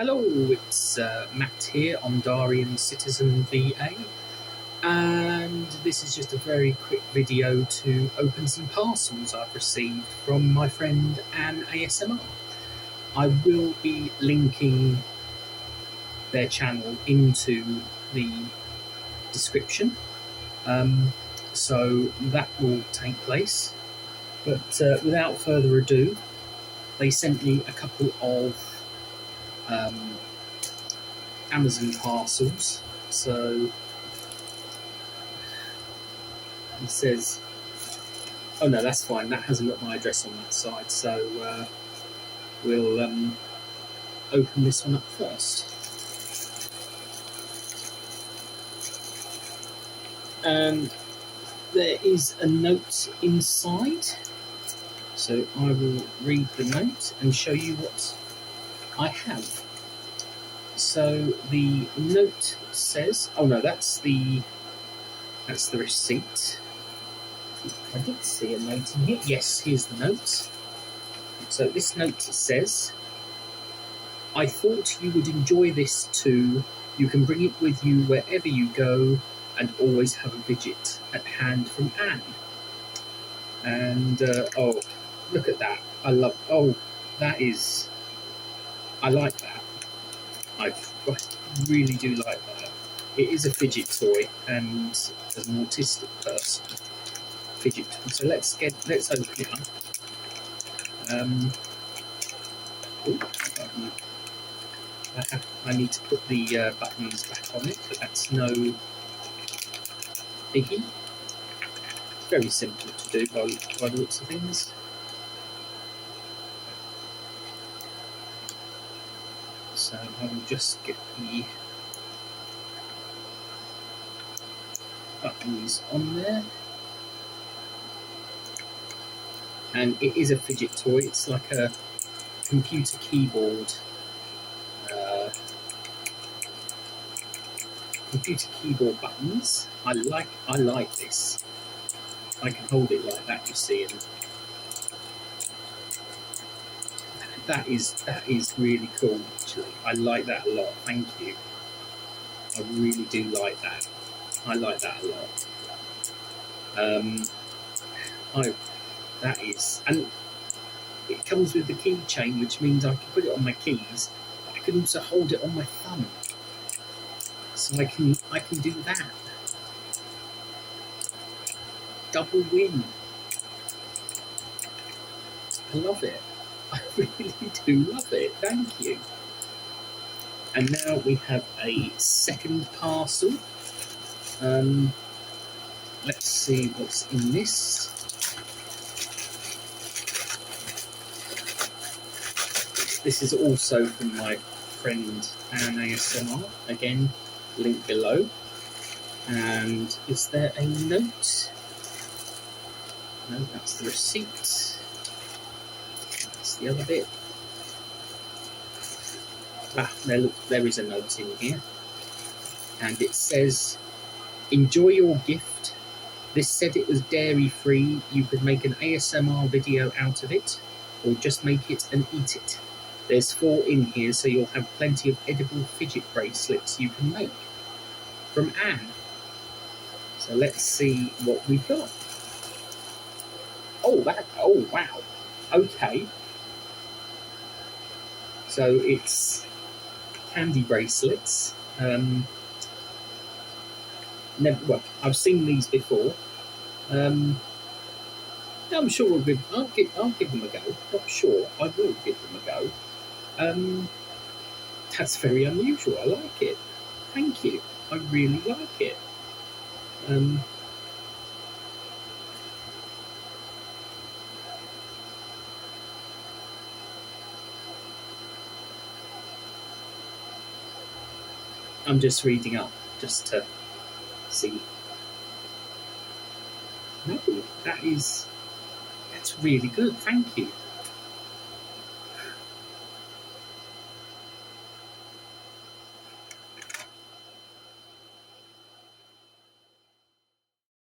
Hello, it's Matt here on Darian Citizen VA, and this is just a very quick video to open some parcels I've received from my friend AnneASMR. I will be linking their channel into the description, so that will take place. But without further ado, they sent me a couple of Amazon parcels. So he says, oh no, that's fine, that hasn't got my address on that side, so we'll open this one up first. And there is a note inside, so I will read the note and show you what I have. So the note says, oh no, that's the receipt. I did see a note in here. Yes, here's the note. So this note says, I thought you would enjoy this too. You can bring it with you wherever you go and always have a widget at hand from Anne. And oh, look at that. I like that. I really do like that. It is a fidget toy, and as an autistic person, fidget toy. So let's open it up. I need to put the buttons back on it, but that's no biggie. It's very simple to do by the looks of things. So I will just get the buttons on there. And it is a fidget toy. It's like a computer keyboard. Computer keyboard buttons. I like this. I can hold it like that, you see, and that is really cool, actually. I like that a lot. Thank you. I really do like that. I like that a lot. That is, and it comes with the keychain, which means I can put it on my keys, but I can also hold it on my thumb. So I can do that. Double win. I love it. I really do love it. Thank you. And now we have a second parcel. Let's see what's in this. This is also from my friend AnneASMR. Again, link below. And is there a note? No, that's the receipt. That's the other bit. There is a note in here. And it says, enjoy your gift. This said it was dairy free. You could make an ASMR video out of it, or just make it and eat it. There's 4 in here, so you'll have plenty of edible fidget bracelets you can make. From Anne. So let's see what we've got. Oh wow. Okay. So it's candy bracelets. Well, I've seen these before. I'm sure I'll give them a go. Not sure, I will give them a go. That's very unusual. I like it. Thank you. I really like it. I'm just reading up just to see. No, that's really good. Thank you.